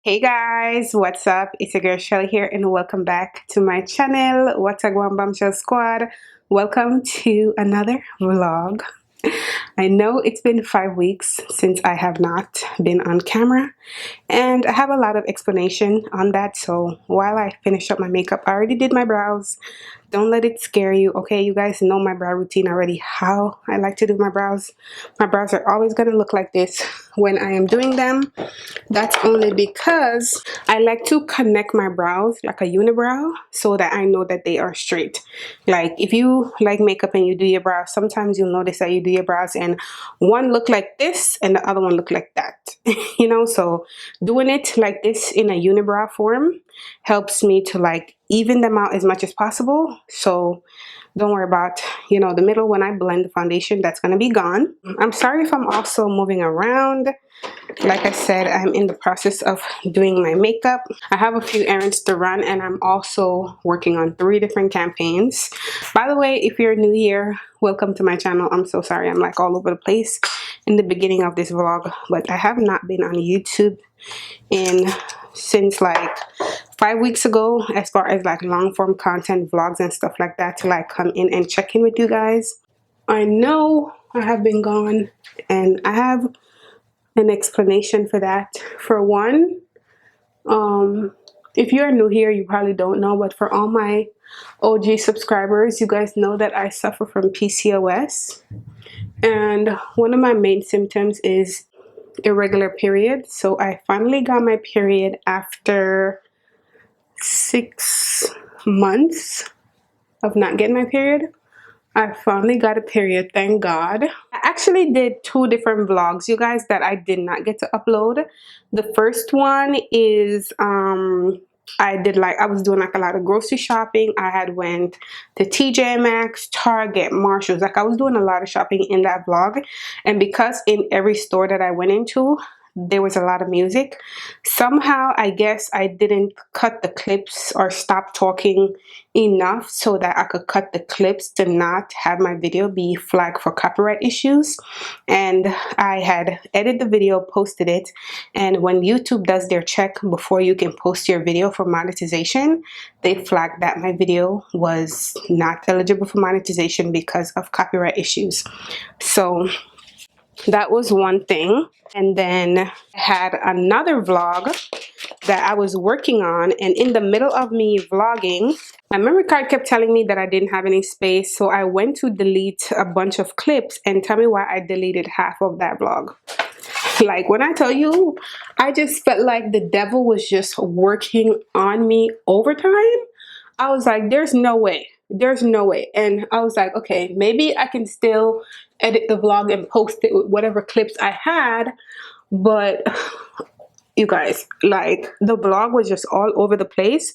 Hey guys, what's up? It's your girl Shelly here, and welcome back to my channel. What's up, Bombshell Squad? Welcome to another vlog. I know it's been 5 weeks since I have not been on camera, and I have a lot of explanation on that. So while I finish up my makeup, I already did my brows. Don't let it scare you, okay? You guys know my brow routine already, how I like to do my brows. My brows are always gonna look like this when I am doing them. That's only because I like to connect my brows like a unibrow so that I know that they are straight. Like if you like makeup and you do your brows, sometimes you'll notice that you do your brows and one look like this and the other one look like that. So doing it like this in a unibrow form helps me to like even them out as much as possible. So don't worry about, the middle. When I blend the foundation, that's going to be gone. I'm sorry if I'm also moving around. Like I said, I'm in the process of doing my makeup. I have a few errands to run, and I'm also working on 3 different campaigns. By the way, if you're new here, welcome to my channel. I'm so sorry I'm like all over the place in the beginning of this vlog, but I have not been on YouTube since like 5 weeks ago, as far as like long form content, vlogs and stuff like that, to like come in and check in with you guys. I know I have been gone, and I have an explanation for that. For one, if you're new here, you probably don't know, but for all my OG subscribers, you guys know that I suffer from PCOS, and one of my main symptoms is irregular period. So I finally got my period after 6 months of not getting my period. I finally got a period, thank God. I actually did 2 different vlogs, you guys, that I did not get to upload. The first one is I was doing like a lot of grocery shopping. I had went to TJ Maxx, Target, Marshalls. Like I was doing a lot of shopping in that vlog. And because in every store that I went into, there was a lot of music, somehow I guess I didn't cut the clips or stop talking enough so that I could cut the clips to not have my video be flagged for copyright issues. And I had edited the video, posted it, and when YouTube does their check before you can post your video for monetization, they flagged that my video was not eligible for monetization because of copyright issues. So that was one thing. And then I had another vlog that I was working on, and in the middle of me vlogging, my memory card kept telling me that I didn't have any space, so I went to delete a bunch of clips, and tell me why I deleted half of that vlog. Like when I tell you, I just felt like the devil was just working on me overtime. I was like, there's no way. There's no way. And I was like, okay, maybe I can still edit the vlog and post it with whatever clips I had. But you guys, like the vlog was just all over the place.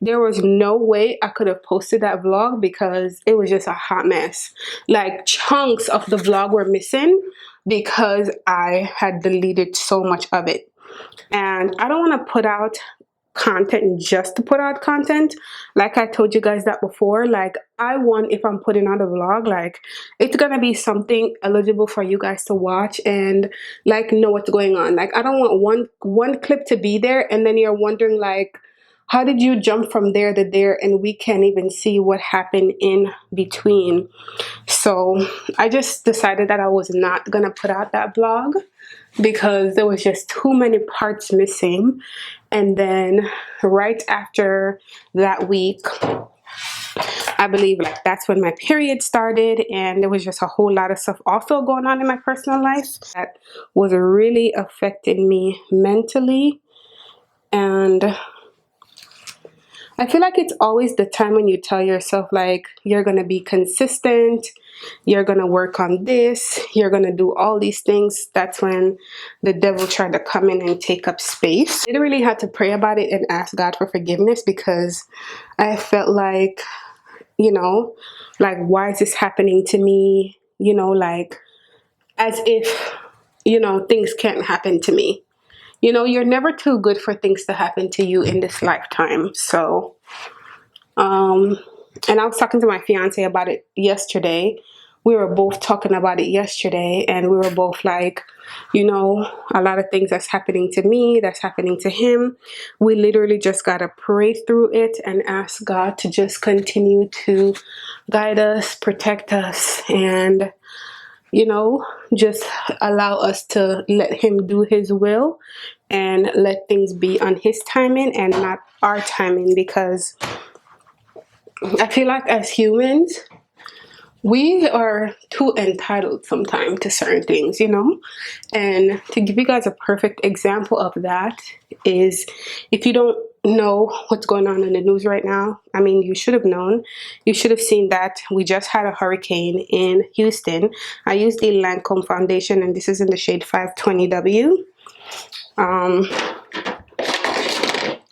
There was no way I could have posted that vlog because it was just a hot mess. Like chunks of the vlog were missing because I had deleted so much of it. And I don't want to put out content just to put out content. Like I told you guys that before, like I want, if I'm putting out a vlog, like it's gonna be something eligible for you guys to watch and like know what's going on. Like I don't want one clip to be there and then you're wondering like, how did you jump from there to there and we can't even see what happened in between. So I just decided that I was not gonna put out that vlog because there was just too many parts missing. And then right after that week, I believe like that's when my period started, and there was just a whole lot of stuff also going on in my personal life that was really affecting me mentally. And I feel like it's always the time when you tell yourself like you're going to be consistent, you're going to work on this, you're going to do all these things. That's when the devil tried to come in and take up space. I really had to pray about it and ask God for forgiveness because I felt like, like why is this happening to me? Like as if, things can't happen to me. You're never too good for things to happen to you in this lifetime. So, and I was talking to my fiance about it yesterday. we were both talking about it yesterday, and we were both like, you know, a lot of things that's happening to me, that's happening to him. We literally just got to pray through it and ask God to just continue to guide us, protect us, and, you know, just allow us to let him do his will and let things be on his timing and not our timing, because I feel like as humans, we are too entitled sometimes to certain things, you know? And to give you guys a perfect example of that is, if you don't know what's going on in the news right now, I mean, you should have known. You should have seen that we just had a hurricane in Houston. I use the Lancome Foundation, and this is in the shade 520W.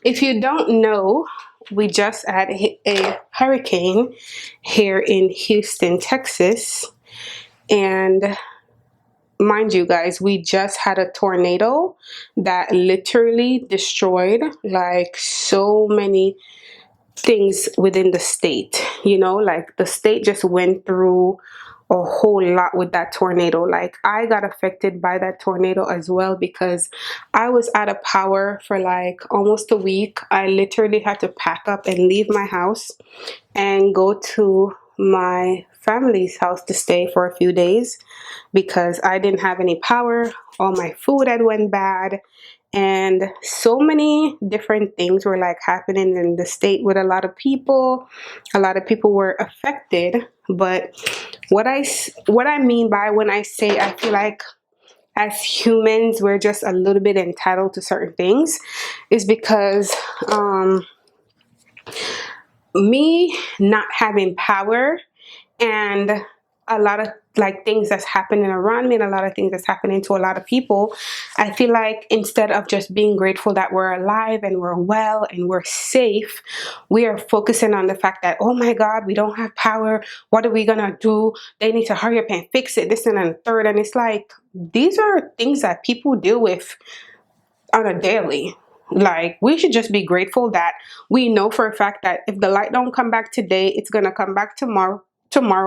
If you don't know, we just had a hurricane here in Houston, Texas. And mind you guys, we just had a tornado that literally destroyed like so many things within the state. You know, like the state just went through a whole lot with that tornado. Like, I got affected by that tornado as well, because I was out of power for like almost a week. I literally had to pack up and leave my house and go to my family's house to stay for a few days because I didn't have any power. All my food had went bad, and so many different things were like happening in the state with a lot of people. A lot of people were affected. But what I mean by when I say I feel like as humans we're just a little bit entitled to certain things is because me not having power and a lot of like things that's happening around me and a lot of things that's happening to a lot of people, I feel like instead of just being grateful that we're alive and we're well and we're safe, we are focusing on the fact that, oh my God, we don't have power. What are we gonna do? They need to hurry up and fix it, this and the third. And it's like, these are things that people deal with on a daily. Like, we should just be grateful that we know for a fact that if the light don't come back today, it's gonna come back tomorrow,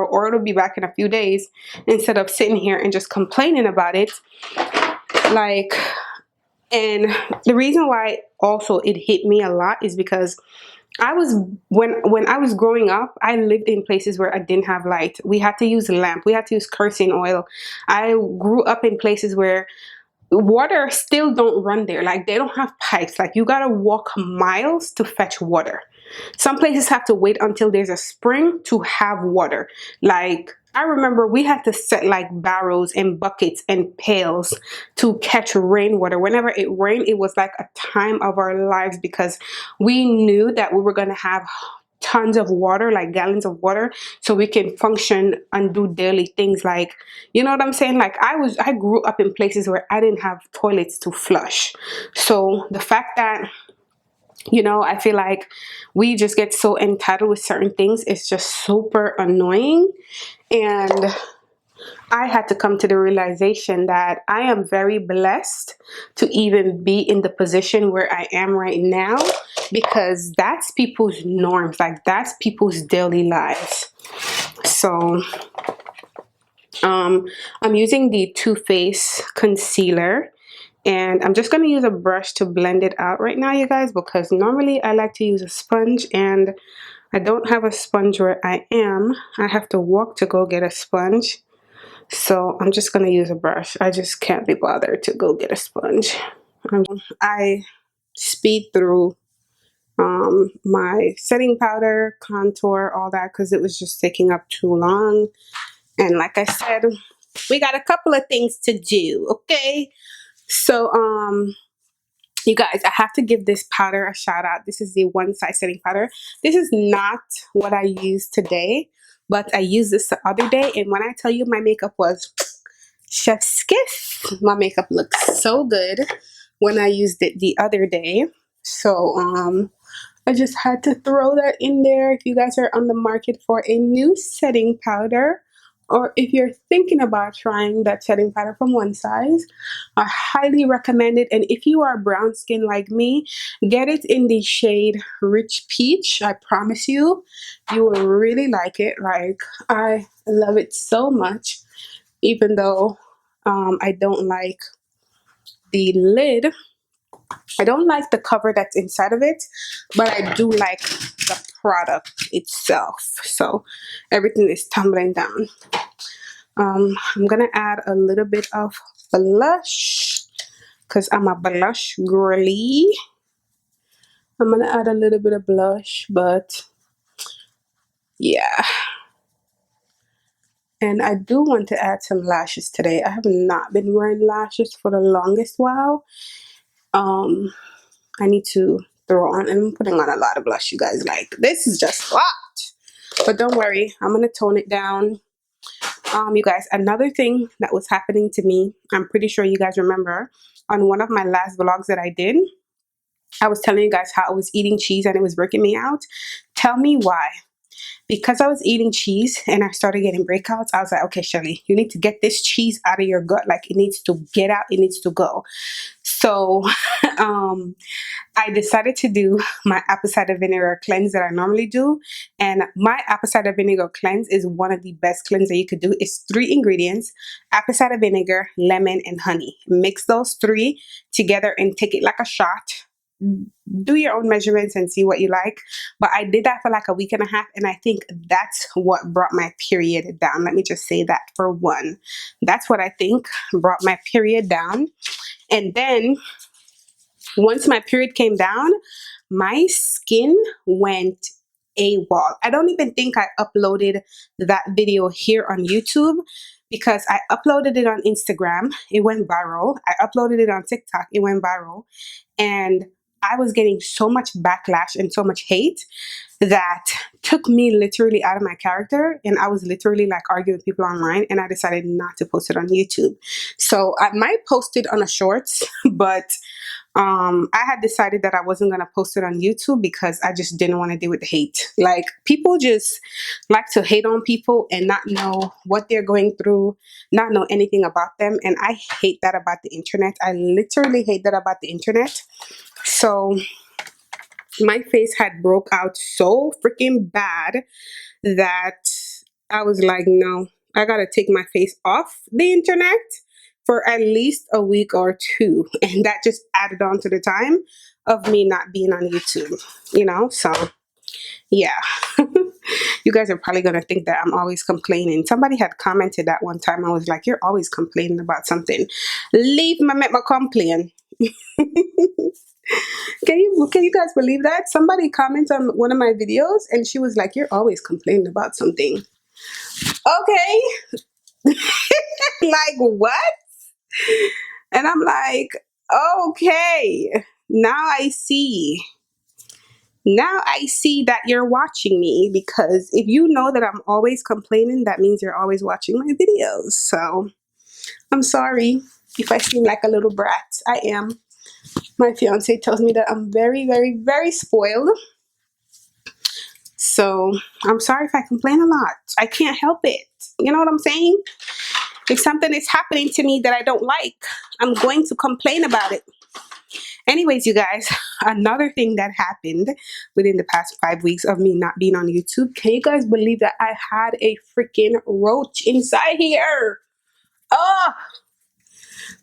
or it'll be back in a few days, instead of sitting here and just complaining about it. Like, and the reason why also it hit me a lot is because I was when I was growing up, I lived in places where I didn't have light. We had to use lamp, we had to use kerosene oil. I grew up in places where water still don't run there. Like, they don't have pipes. Like, you gotta walk miles to fetch water. Some places have to wait until there's a spring to have water. Like, I remember we had to set like barrels and buckets and pails to catch rainwater. Whenever it rained, it was like a time of our lives, because we knew that we were going to have tons of water, like gallons of water, so we can function and do daily things. Like, you know what I'm saying? Like, I grew up in places where I didn't have toilets to flush. So the fact that, you know, I feel like we just get so entitled with certain things, it's just super annoying. And I had to come to the realization that I am very blessed to even be in the position where I am right now, because that's people's norms. Like, that's people's daily lives. So I'm using the Too Faced concealer, and I'm just going to use a brush to blend it out right now, you guys, because normally I like to use a sponge, and I don't have a sponge where I am. I have to walk to go get a sponge. So I'm just going to use a brush. I just can't be bothered to go get a sponge. I speed through my setting powder, contour, all that, because it was just taking up too long. And like I said, we got a couple of things to do, okay? So you guys, I have to give this powder a shout out. This is the One Size Setting Powder. This is not what I used today, but I used this the other day, and when I tell you my makeup was chef's kiss, my makeup looks so good when I used it the other day. So I just had to throw that in there. If you guys are on the market for a new setting powder, or if you're thinking about trying that setting powder from One Size, I highly recommend it. And if you are brown skin like me, get it in the shade Rich Peach. I promise you, you will really like it. Like, I love it so much, even though I don't like the lid. I don't like the cover that's inside of it, but I do like the product itself. So everything is tumbling down. I'm gonna add a little bit of blush because I'm a blush girly. I'm gonna add a little bit of blush, but yeah. And I do want to add some lashes today. I have not been wearing lashes for the longest while. I need to throw on, and I'm putting on a lot of blush, you guys. Like, this is just a lot. But don't worry, I'm gonna tone it down. You guys, another thing that was happening to me, I'm pretty sure you guys remember on one of my last vlogs that I did, I was telling you guys how I was eating cheese and it was working me out. Tell me why. Because I was eating cheese and I started getting breakouts, I was like, okay, Shelly, you need to get this cheese out of your gut. Like, it needs to get out, it needs to go. So I decided to do my apple cider vinegar cleanse that I normally do. And my apple cider vinegar cleanse is one of the best cleanses that you could do. It's 3 ingredients: apple cider vinegar, lemon, and honey. Mix those 3 together and take it like a shot. Do your own measurements and see what you like. But I did that for like a week and a half, and I think that's what brought my period down. Let me just say that for one. That's what I think brought my period down. And then once my period came down, my skin went AWOL. I don't even think I uploaded that video here on YouTube because I uploaded it on Instagram. It went viral. I uploaded it on TikTok. It went viral. And I was getting so much backlash and so much hate that took me literally out of my character. And I was literally like arguing with people online, and I decided not to post it on YouTube. So I might post it on a shorts, but I had decided that I wasn't going to post it on YouTube because I just didn't want to deal with the hate. Like, people just like to hate on people and not know what they're going through, not know anything about them. And I hate that about the internet. I literally hate that about the internet. So my face had broke out so freaking bad that I was like, no, I gotta take my face off the internet for at least a week or 2. And that just added on to the time of me not being on YouTube, you know? So yeah. You guys are probably gonna think that I'm always complaining. Somebody had commented that one time. I was like, you're always complaining about something. Leave me make my complain. Can you guys believe that? Somebody commented on one of my videos and she was like, you're always complaining about something. Okay. Like, what? And I'm like, okay, now I see. Now I see that you're watching me, because if you know that I'm always complaining, that means you're always watching my videos. So I'm sorry if I seem like a little brat. I am. My fiance tells me that I'm very, very, very spoiled. So I'm sorry if I complain a lot. I can't help it. You know what I'm saying? If something is happening to me that I don't like, I'm going to complain about it. Anyways, you guys, another thing that happened within the past 5 weeks of me not being on YouTube, can you guys believe that I had a freaking roach inside here? Oh,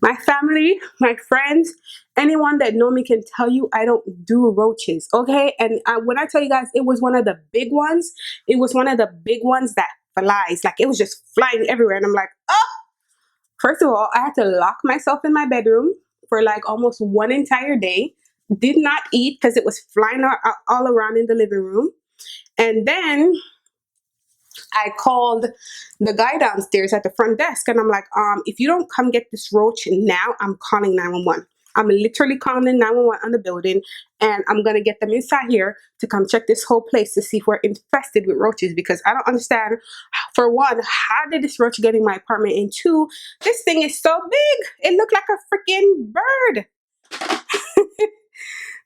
my family, my friends, anyone that know me can tell you I don't do roaches, okay? And when I tell you guys, it was one of the big ones. It was one of the big ones that flies. Like, it was just flying everywhere. And I'm like, oh! First of all, I had to lock myself in my bedroom for like almost one entire day. Did not eat because it was flying all around in the living room. And then I called the guy downstairs at the front desk, and I'm like, if you don't come get this roach now, I'm calling 911. I'm literally calling 911 on the building, and I'm going to get them inside here to come check this whole place to see if we're infested with roaches, because I don't understand, for one, how did this roach get in my apartment? And 2, this thing is so big. It looked like a freaking bird.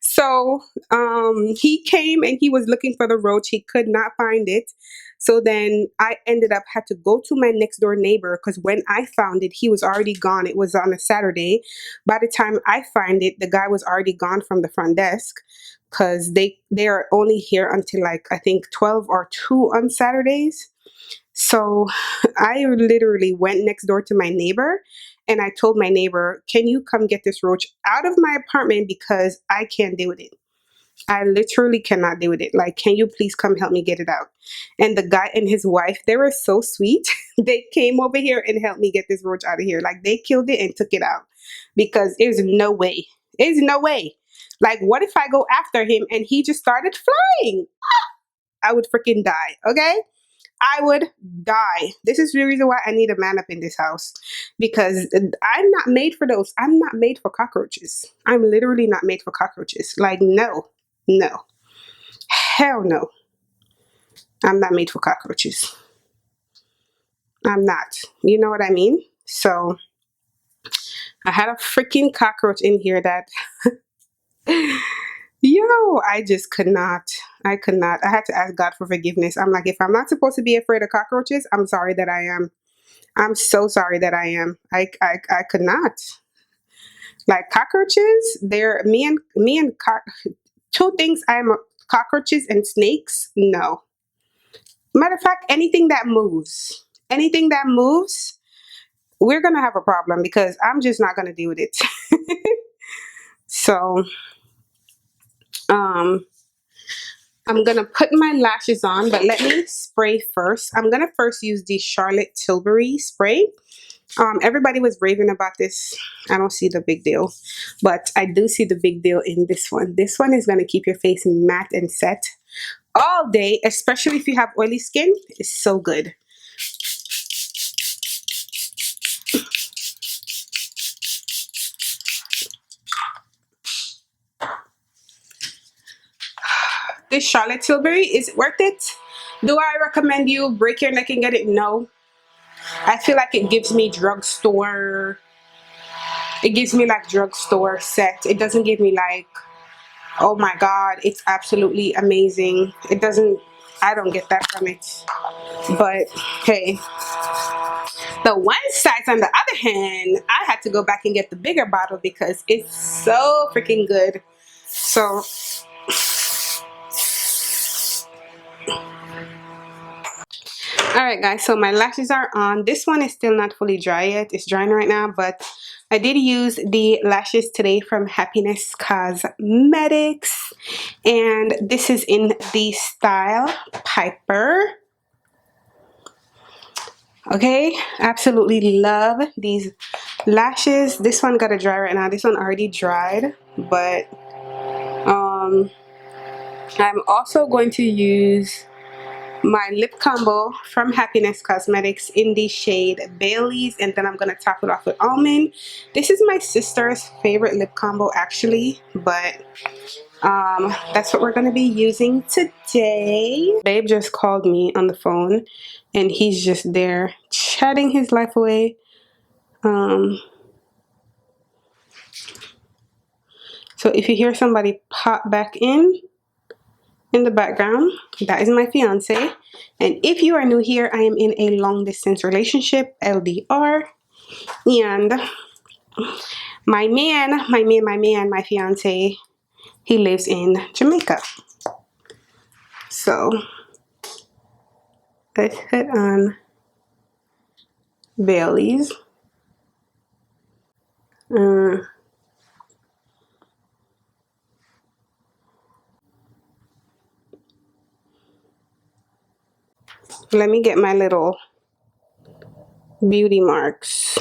So he came and he was looking for the roach. He could not find it. So then I ended up had to go to my next door neighbor, because when I found it, he was already gone. It was on a Saturday. By the time I find it, the guy was already gone from the front desk, because they are only here until like I think 12 or 2 on Saturdays. So I literally went next door to my neighbor and I told my neighbor, "Can you come get this roach out of my apartment because I can't deal with it. I literally cannot deal with it. Like, can you please come help me get it out?" And the guy and his wife, they were so sweet. They came over here and helped me get this roach out of here. Like, they killed it and took it out, because there's no way. There's no way. Like, what if I go after him and he just started flying? I would freaking die, okay? I would die. This is the reason why I need a man up in this house, because I'm not made for those. I'm not made for cockroaches. I'm literally not made for cockroaches. Like, no, no, hell no. I'm not made for cockroaches. I'm not. You know what I mean? So I had a freaking cockroach in here that, I just could not. I could not. I had to ask God for forgiveness. I'm like, if I'm not supposed to be afraid of cockroaches, I'm sorry that I am. I'm so sorry that I am. I could not. Like, cockroaches, they're two things I'm cockroaches and snakes. No. Matter of fact, anything that moves, we're gonna have a problem, because I'm just not gonna deal with it. So I'm gonna put my lashes on, but let me spray first. I'm gonna first use the Charlotte Tilbury spray. Everybody was raving about this. I don't see the big deal, but I do see the big deal in this one. This one is gonna keep your face matte and set all day, especially if you have oily skin. It's so good. This Charlotte Tilbury, is it worth it? Do I recommend you break your neck and get it? No. I feel like it gives me drugstore. It gives me like drugstore set. It doesn't give me like, oh my God, it's absolutely amazing. It doesn't, I don't get that from it. But hey, the one size on the other hand, I had to go back and get the bigger bottle because it's so freaking good. So all right guys, so my lashes are on. This one is still not fully dry yet. It's drying right now, but I did use the lashes today from Happiness Cosmetics, and this is in the style Piper. Okay, absolutely love these lashes. This one gotta dry right now. This one already dried, but I'm also going to use my lip combo from Happiness Cosmetics in the shade Bailey's, and then I'm gonna top it off with almond. This is my sister's favorite lip combo actually, but that's what we're gonna be using today. Babe just called me on the phone and he's just there chatting his life away. So if you hear somebody pop back in the background, that is my fiance. And if you are new here, I am in a long distance relationship, LDR, and my fiance, he lives in Jamaica. So let's hit on Bailey's. Let me get my little beauty marks.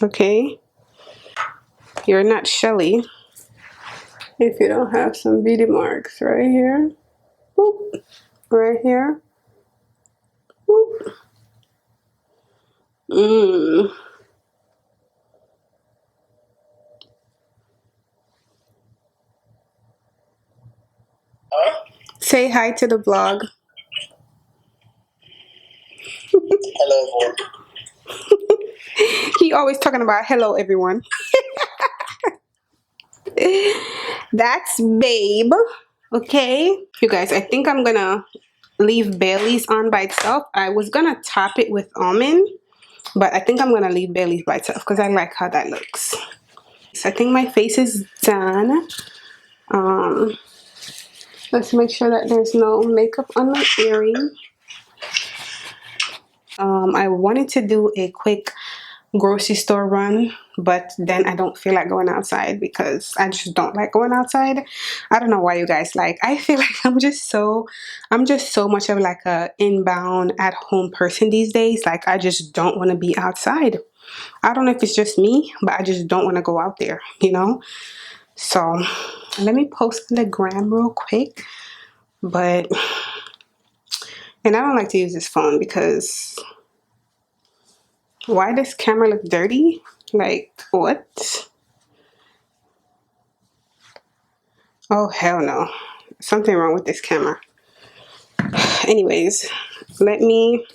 Okay, you're not Shelly if you don't have some beauty marks right here. Boop. Right here. Boop. Say hi to the vlog. Hello, everyone. He always talking about hello, everyone. That's Babe. Okay, you guys, I think I'm gonna leave Bailey's on by itself. I was gonna top it with almond, but I think I'm gonna leave Bailey's by itself because I like how that looks. So I think my face is done. Let's make sure that there's no makeup on my earring. I wanted to do a quick grocery store run, but then I don't feel like going outside because I just don't like going outside. I don't know why, you guys. Like, I feel like I'm just so much of like a inbound at home person these days. Like, I just don't want to be outside. I don't know if it's just me, but I just don't want to go out there, you know. So let me post on the gram real quick. But and I don't like to use this phone because why does camera look dirty? Like, what? Oh, hell no. Something wrong with this camera. Anyways, let me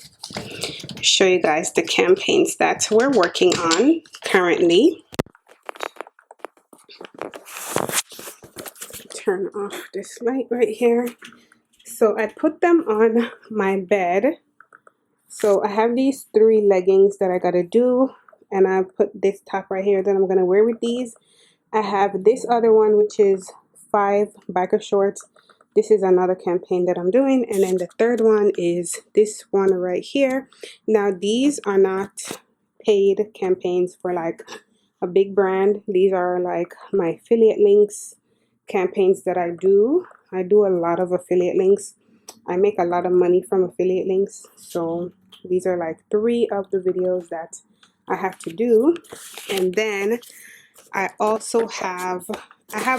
show you guys the campaigns that we're working on currently. Turn off this light right here. So I put them on my bed. So I have these 3 leggings that I gotta do, and I put this top right here that I'm gonna wear with these. I have this other one, which is 5 biker shorts. This is another campaign that I'm doing. And then the third one is this one right here. Now, these are not paid campaigns for like a big brand. These are like my affiliate links campaigns that I do. I do a lot of affiliate links. I make a lot of money from affiliate links. So these are like 3 of the videos that I have to do. And then I also have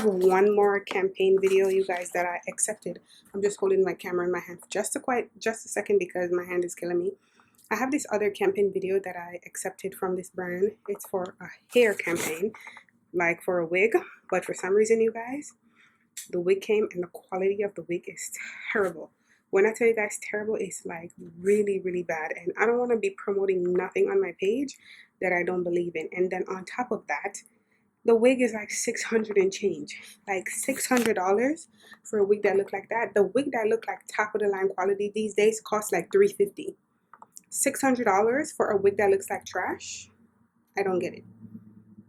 one more campaign video, you guys, that I accepted. I'm just holding my camera in my hand for just a second because my hand is killing me. I have this other campaign video that I accepted from this brand. It's for a hair campaign, like for a wig, but for some reason, you guys, the wig came and the quality of the wig is terrible. When I tell you guys terrible, it's like really, really bad. And I don't want to be promoting nothing on my page that I don't believe in. And then on top of that, the wig is like $600 and change. Like $600 for a wig that look like that. The wig that look like top of the line quality these days costs like $350. $600 for a wig that looks like trash? I don't get it.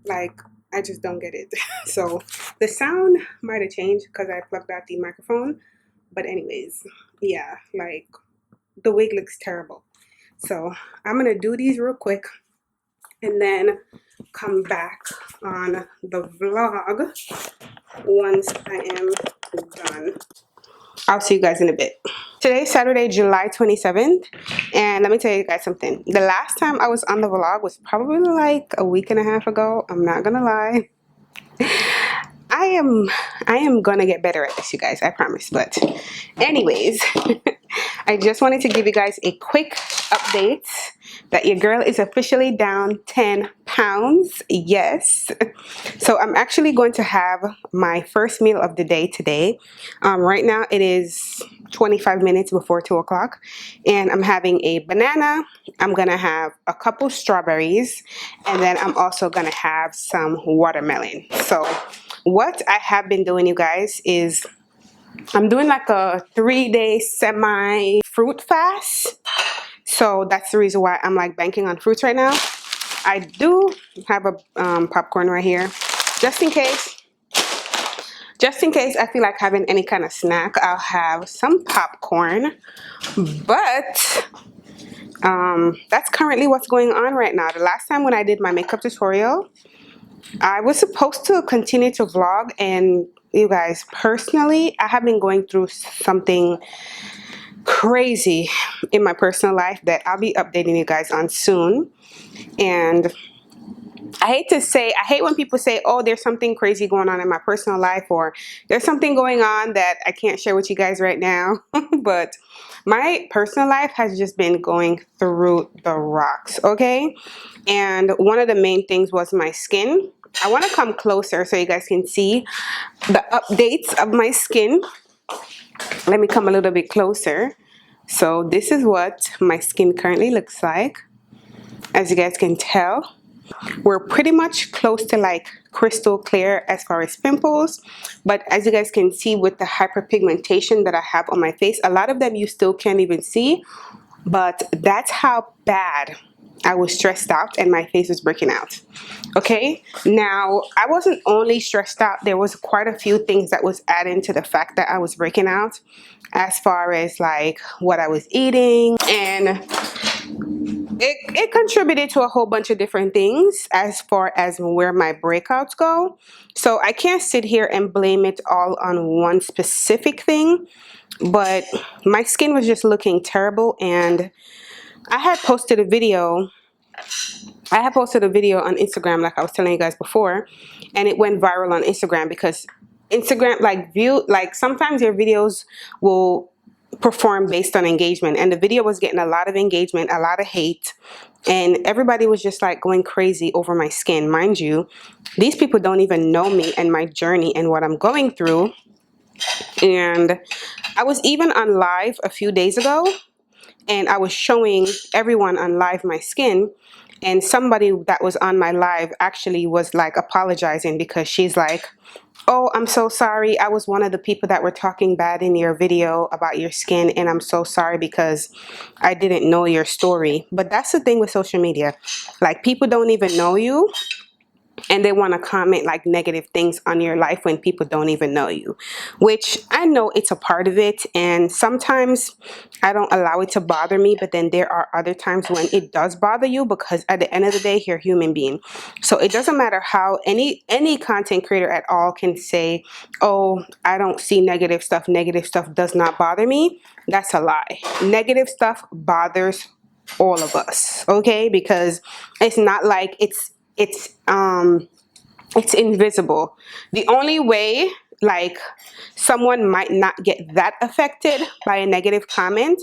Like, I just don't get it. So the sound might have changed because I plugged out the microphone. But anyways, yeah, like the wig looks terrible. So I'm going to do these real quick and then come back on the vlog once I am done. I'll see you guys in a bit. Today's Saturday, July 27th, and let me tell you guys something. The last time I was on the vlog was probably like a week and a half ago. I'm not gonna lie. I am gonna get better at this, you guys, I promise. But anyways, I just wanted to give you guys a quick update that your girl is officially down 10 pounds. Yes. So I'm actually going to have my first meal of the day today. Right now it is 25 minutes before 2 o'clock, and I'm having a banana. I'm gonna have a couple strawberries, and then I'm also gonna have some watermelon. So what I have been doing, you guys, is I'm doing like a 3-day semi fruit fast. So that's the reason why I'm like banking on fruits right now. I do have a popcorn right here, just in case. Just in case I feel like having any kind of snack, I'll have some popcorn. But that's currently what's going on right now. The last time when I did my makeup tutorial, I was supposed to continue to vlog, and you guys, personally, I have been going through something crazy in my personal life that I'll be updating you guys on soon. And I hate when people say, oh, there's something crazy going on in my personal life, or there's something going on that I can't share with you guys right now. But my personal life has just been going through the rocks, okay? And one of the main things was my skin. I want to come closer so you guys can see the updates of my skin. Let me come a little bit closer. So this is what my skin currently looks like, as you guys can tell. We're pretty much close to like crystal clear as far as pimples, but as you guys can see with the hyperpigmentation that I have on my face, a lot of them you still can't even see, but that's how bad I was stressed out and my face was breaking out. Okay, now I wasn't only stressed out, there was quite a few things that was adding to the fact that I was breaking out, as far as like what I was eating, and it contributed to a whole bunch of different things as far as where my breakouts go. So I can't sit here and blame it all on one specific thing, but my skin was just looking terrible, and I had posted a video on Instagram, like I was telling you guys before, and it went viral on Instagram because Instagram, like sometimes your videos will perform based on engagement, and the video was getting a lot of engagement, a lot of hate, and everybody was just like going crazy over my skin. Mind you, these people don't even know me and my journey and what I'm going through. And I was even on live a few days ago, and I was showing everyone on live my skin, and somebody that was on my live actually was like apologizing because she's like, oh, I'm so sorry, I was one of the people that were talking bad in your video about your skin, and I'm so sorry because I didn't know your story. But that's the thing with social media, like people don't even know you, and they want to comment like negative things on your life when people don't even know you, which I know it's a part of it, and sometimes I don't allow it to bother me, but then there are other times when it does bother you, because at the end of the day, you're a human being. So it doesn't matter how any content creator at all can say, oh, I don't see negative stuff does not bother me. That's a lie. Negative stuff bothers all of us, okay? Because it's not like it's invisible. The only way like someone might not get that affected by a negative comment,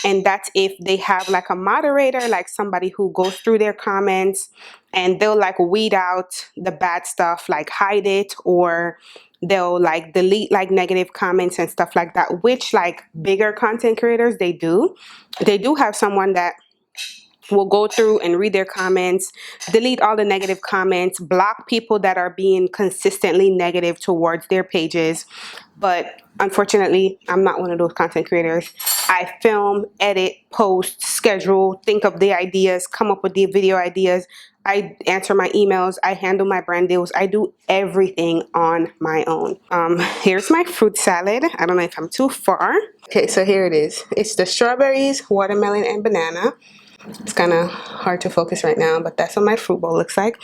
and that's if they have like a moderator, like somebody who goes through their comments and they'll like weed out the bad stuff, like hide it, or they'll like delete like negative comments and stuff like that, which like bigger content creators, they do have someone that will go through and read their comments, delete all the negative comments, block people that are being consistently negative towards their pages. But unfortunately, I'm not one of those content creators. I film, edit, post, schedule, think of the ideas, come up with the video ideas. I answer my emails, I handle my brand deals, I do everything on my own. Here's my fruit salad. I don't know if I'm too far. Okay, so here it is. It's the strawberries, watermelon, and banana. It's kind of hard to focus right now, but that's what my fruit bowl looks like.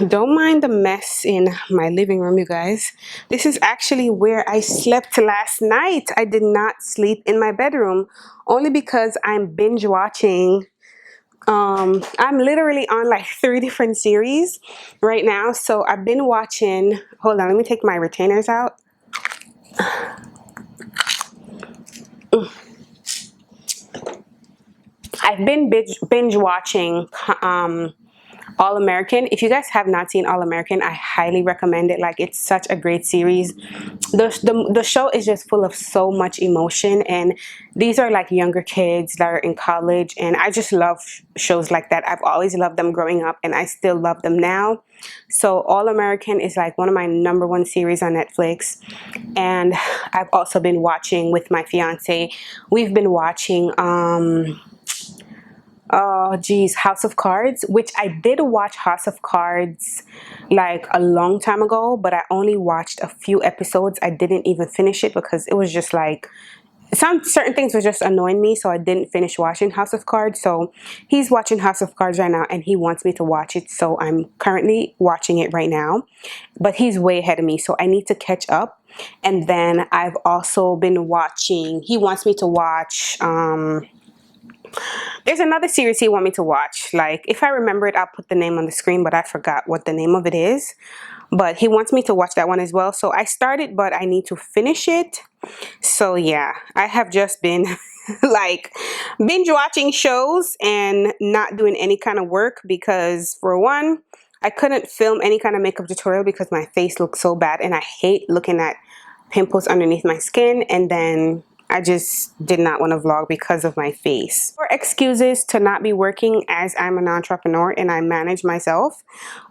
Don't mind the mess in my living room, you guys. This is actually where I slept last night. I did not sleep in my bedroom, only because I'm binge watching. I'm literally on like 3 different series right now. So I've been watching, hold on, let me take my retainers out. I've been binge watching All American. If you guys have not seen All American, I highly recommend it. Like, it's such a great series. The show is just full of so much emotion, and these are like younger kids that are in college, and I just love shows like that. I've always loved them growing up, and I still love them now. So All American is like one of my #1 series on Netflix. And I've also been watching with my fiance, we've been watching oh geez, House of Cards, which I did watch House of Cards like a long time ago, but I only watched a few episodes. I didn't even finish it because it was just like certain things were just annoying me, so I didn't finish watching House of Cards. So he's watching House of Cards right now, and he wants me to watch it, so I'm currently watching it right now. But he's way ahead of me, so I need to catch up. And then I've also been watching, he wants me to watch there's another series he wants me to watch. Like, if I remember it, I'll put the name on the screen, but I forgot what the name of it is. But he wants me to watch that one as well. So I started, but I need to finish it. So yeah, I have just been like binge watching shows and not doing any kind of work because, for one, I couldn't film any kind of makeup tutorial because my face looks so bad, and I hate looking at pimples underneath my skin. And then I just did not want to vlog because of my face. Or excuses to not be working, as I'm an entrepreneur and I manage myself,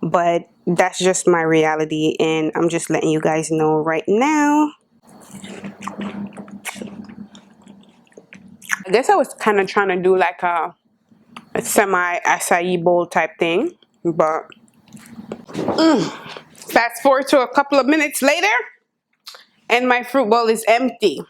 but that's just my reality, and I'm just letting you guys know right now. I guess I was kind of trying to do like a semi acai bowl type thing, but fast forward to a couple of minutes later and my fruit bowl is empty.